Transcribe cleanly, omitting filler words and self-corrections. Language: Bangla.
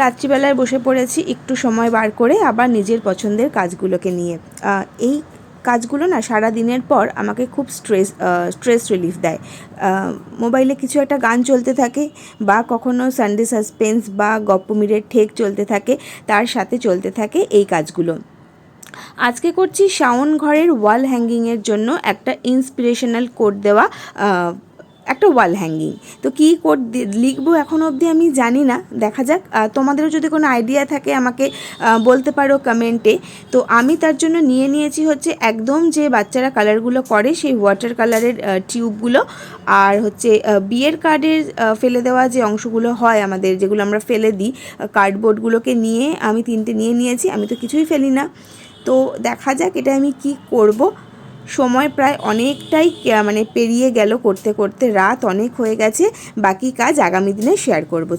রাত্রিবেলায় বসে পড়েছি একটু সময় বার করে আবার নিজের পছন্দের কাজগুলোকে নিয়ে। এই কাজগুলো না সারা দিনের পর আমাকে খুব স্ট্রেস রিলিফ দেয়। মোবাইলে কিছু একটা গান চলতে থাকে বা কখনো সানডে সাসপেন্স বা গপ্পমীরের ঠেক চলতে থাকে, তার সাথে চলতে থাকে এই কাজগুলো। আজকে করছি শাওন ঘরের ওয়াল হ্যাঙ্গিংয়ের জন্য একটা ইন্সপিরেশনাল কোট দেওয়া একটা ওয়াল হ্যাঙ্গিং। তো কী কোট লিখবো এখনও অবধি আমি জানি না, দেখা যাক। তোমাদেরও যদি কোনো আইডিয়া থাকে আমাকে বলতে পারো কমেন্টে। তো আমি তার জন্য নিয়েছি হচ্ছে একদম যে বাচ্চারা কালারগুলো করে সেই ওয়াটার কালারের টিউবগুলো, আর হচ্ছে বিয়ের কার্ডের ফেলে দেওয়া যে অংশগুলো হয় আমাদের, যেগুলো আমরা ফেলে দিই, কার্ডবোর্ডগুলোকে নিয়ে আমি 3টে নিয়েছি। আমি তো কিছুই ফেলি না। তো দেখা যাক এটা আমি কি করব। সময় প্রায় অনেকটাই পেরিয়ে গেল, করতে করতে রাত অনেক হয়ে গেছে। বাকি কাজ আগামী দিনে শেয়ার করব।